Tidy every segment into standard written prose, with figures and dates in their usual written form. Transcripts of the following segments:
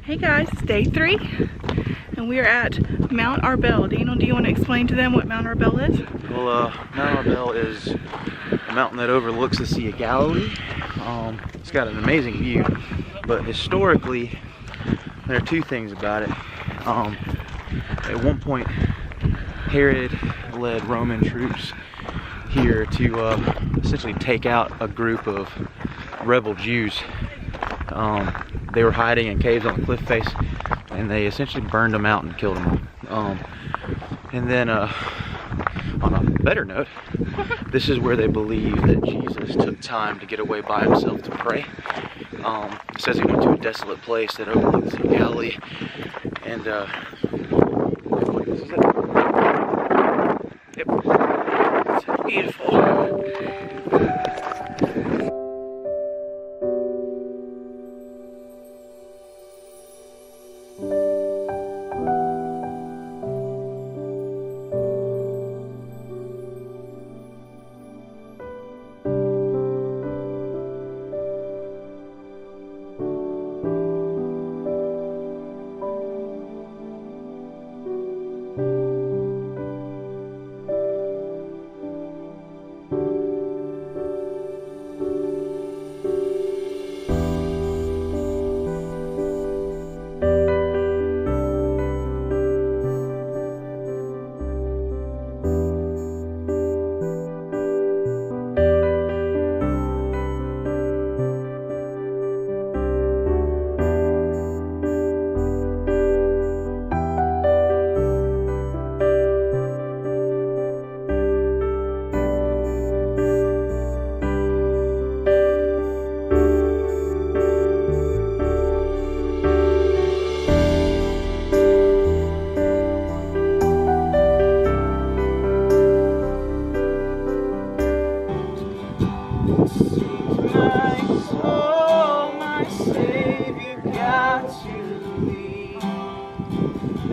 Hey guys, it's day 3 and we are at Mount Arbel. Daniel, do you want to explain to them what Mount Arbel is? Well, Mount Arbel is a mountain that overlooks the Sea of Galilee. It's got an amazing view, but historically there are two things about it. At one point Herod led Roman troops here to essentially take out a group of rebel Jews. They were hiding in caves on the cliff face, and they essentially burned them out and killed them all. And then on a better note, this is where they believe that Jesus took time to get away by himself to pray. It says he went to a desolate place that overlooks the Galilee, and this is it. Yep. It's beautiful.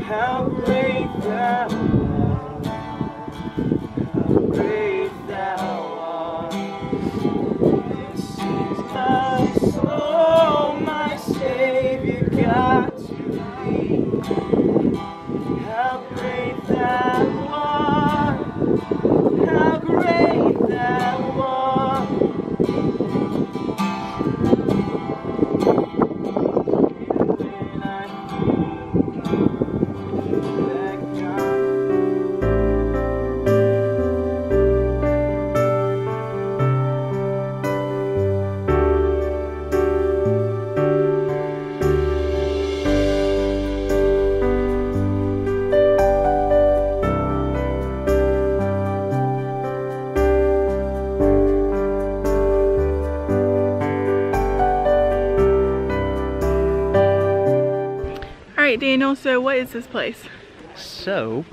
How great thou art, how great thou art. It seems my soul, my Savior, got to thee. How great thou art, how great thou art. Alright Daniel, so what is this place? So,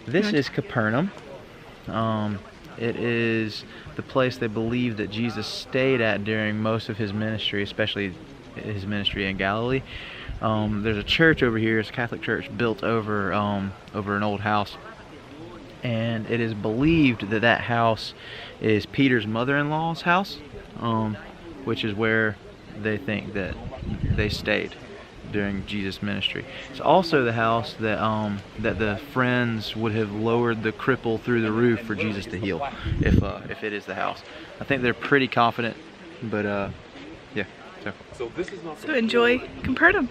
this is Capernaum. It is the place they believe that Jesus stayed at during most of his ministry, especially his ministry in Galilee. There's a church over here, it's a Catholic church built over an old house. And it is believed that that house is Peter's mother-in-law's house, which is where they think that they stayed during Jesus' ministry. It's also the house that that the friends would have lowered the cripple through the roof for Jesus to heal, if it is the house. I think they're pretty confident, but yeah. So enjoy Capernaum.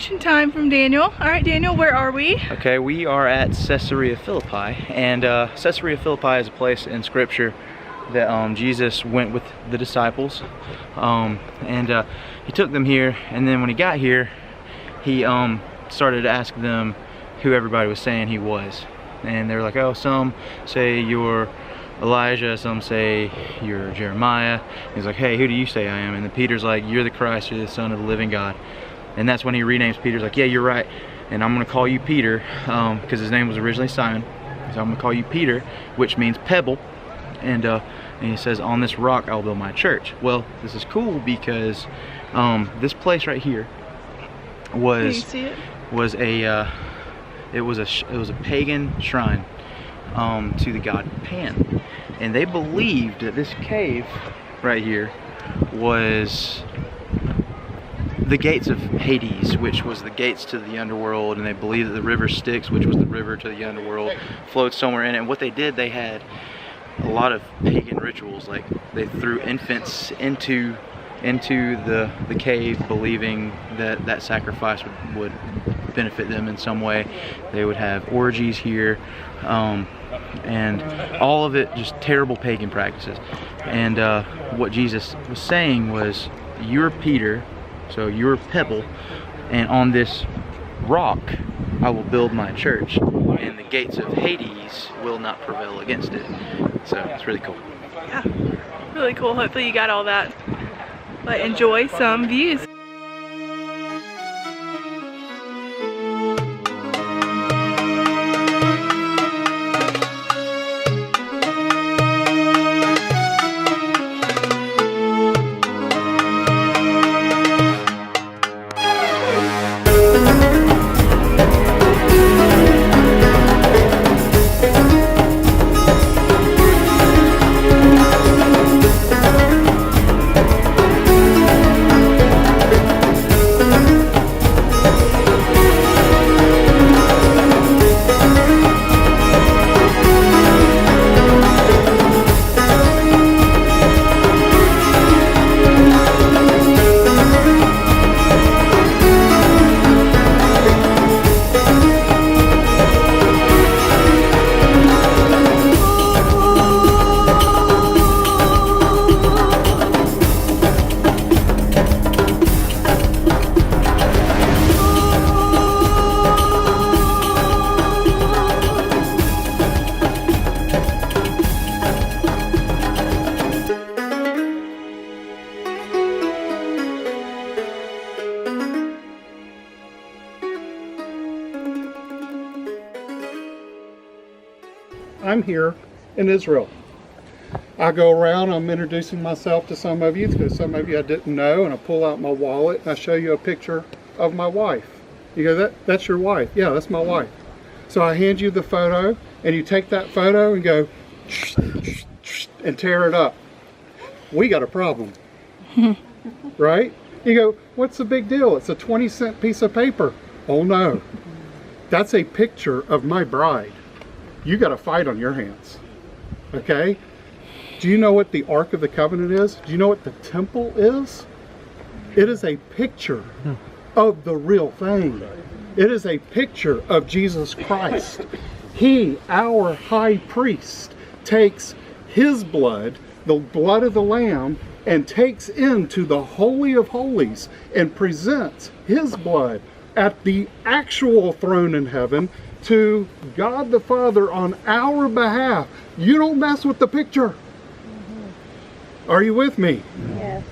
information time from Daniel. All right, Daniel, where are we? Okay, we are at Caesarea Philippi, and Caesarea Philippi is a place in Scripture that Jesus went with the disciples, and he took them here, and then when he got here, he started to ask them who everybody was saying he was. And they were like, oh, some say you're Elijah, some say you're Jeremiah. He's like, hey, who do you say I am? And then Peter's like, you're the Christ, you're the Son of the living God. And that's when he renames Peter's like, yeah, you're right, and I'm gonna call you Peter, because his name was originally Simon, so I'm gonna call you Peter, which means pebble. And he says, on this rock I'll build my church. Well, this is cool because this place right here was a pagan shrine to the god Pan, and they believed that this cave right here was the gates of Hades, which was the gates to the underworld, and they believed that the river Styx, which was the river to the underworld, flowed somewhere in it. And what they did, they had a lot of pagan rituals, like they threw infants into the cave, believing that that sacrifice would benefit them in some way. They would have orgies here, and all of it just terrible pagan practices. And what Jesus was saying was, you're Peter, so you're a pebble, and on this rock I will build my church, and the gates of Hades will not prevail against it. So it's really cool. Yeah, really cool. Hopefully you got all that. But enjoy some views. I'm here in Israel. I go around, I'm introducing myself to some of you, because some of you I didn't know, and I pull out my wallet and I show you a picture of my wife. You go, that's your wife? Yeah, that's my wife. So I hand you the photo, and you take that photo and go and tear it up. We got a problem. Right? You go, what's the big deal? It's a 20-cent piece of paper. Oh no, that's a picture of my bride. You got a fight on your hands. Okay? Do you know what the Ark of the Covenant is? Do you know what the temple is? It is a picture of the real thing. It is a picture of Jesus Christ. He, our high priest, takes his blood, the blood of the Lamb, and takes into the Holy of Holies and presents his blood at the actual throne in heaven to God the Father on our behalf. You don't mess with the picture. Are you with me? Yes.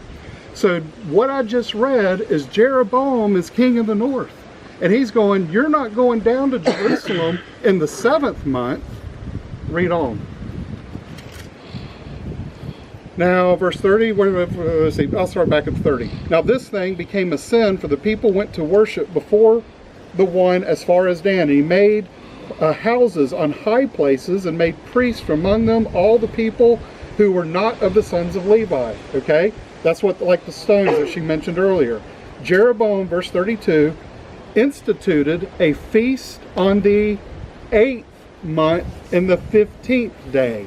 So what I just read is Jeroboam is king of the north. And he's going, you're not going down to Jerusalem in the 7th month. Read on. Now, verse 30, let's see, I'll start back at 30. Now this thing became a sin, for the people went to worship before the one as far as Dan. And he made houses on high places and made priests from among them all the people who were not of the sons of Levi. Okay? That's what, like the stones that she mentioned earlier. Jeroboam, verse 32, instituted a feast on the 8th month in the 15th day.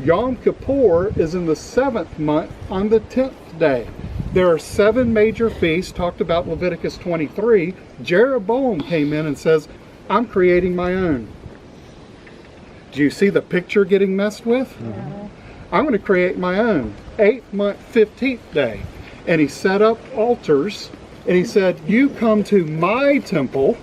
Yom Kippur is in the 7th month on the 10th day. There are 7 major feasts talked about in Leviticus 23. Jeroboam came in and says, I'm creating my own. Do you see the picture getting messed with? Mm-hmm. I'm going to create my own. 8th month, 15th day. And he set up altars, and he said, you come to my temple,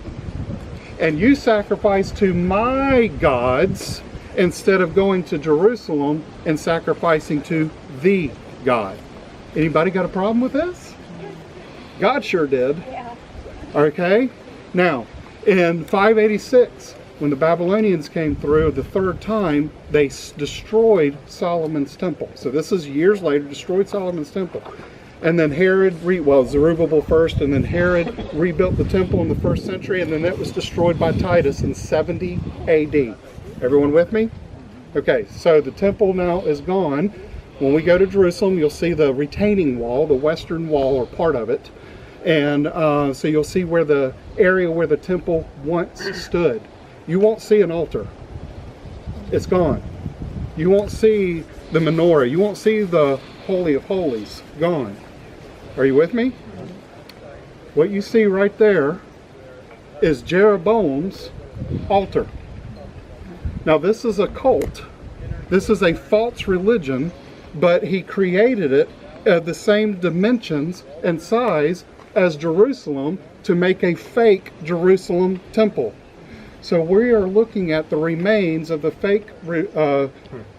and you sacrifice to my gods, instead of going to Jerusalem and sacrificing to the God. Anybody got a problem with this? God sure did. Yeah. Okay? Now, in 586, when the Babylonians came through the 3rd time, they destroyed Solomon's temple. So this is years later, destroyed Solomon's temple. And then Herod, Zerubbabel first, and then Herod rebuilt the temple in the 1st century, and then it was destroyed by Titus in 70 AD. Everyone with me? Okay, so the temple now is gone. When we go to Jerusalem, you'll see the retaining wall, the western wall, or part of it. And so you'll see where the area where the temple once stood. You won't see an altar. It's gone. You won't see the menorah. You won't see the Holy of Holies. Gone. Are you with me? What you see right there is Jeroboam's altar. Now this is a cult. This is a false religion, but he created it at the same dimensions and size as Jerusalem to make a fake Jerusalem temple. So we are looking at the remains of the fake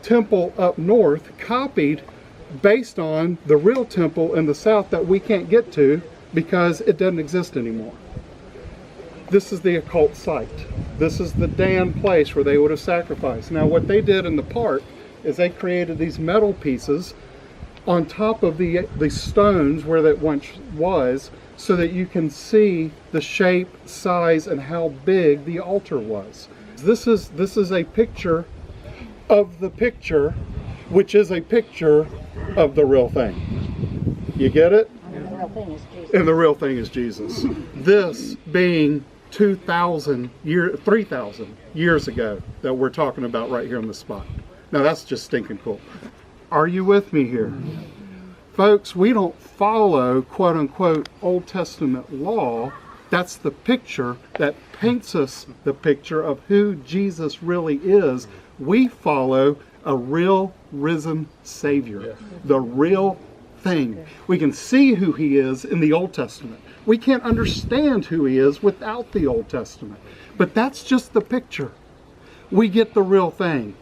temple up north, copied based on the real temple in the south that we can't get to because it doesn't exist anymore. This is the occult site. This is the Dan place where they would have sacrificed. Now what they did in the park is they created these metal pieces on top of the stones where that once was, so that you can see the shape, size, and how big the altar was. This is a picture of the picture, which is a picture of the real thing. You get it? And the real thing is Jesus. And the real thing is Jesus. This being 3,000 years ago that we're talking about right here on the spot. Now that's just stinking cool. Are you with me here? Folks, we don't follow quote unquote Old Testament law. That's the picture that paints us the picture of who Jesus really is. We follow a real risen Savior, the real thing. We can see who he is in the Old Testament. We can't understand who he is without the Old Testament. But that's just the picture. We get the real thing.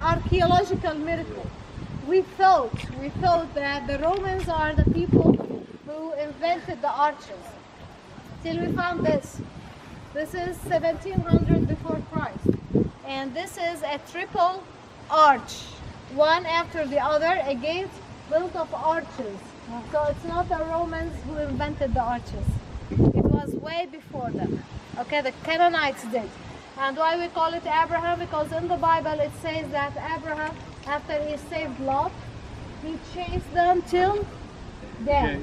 Archaeological miracle. We thought that the Romans are the people who invented the arches. Till we found this. This is 1700 before Christ. And this is a triple arch. One after the other, a gate built of arches. So it's not the Romans who invented the arches. It was way before them. Okay, the Canaanites did. And why we call it Abraham? Because in the Bible it says that Abraham, after he saved Lot, he chased them till death.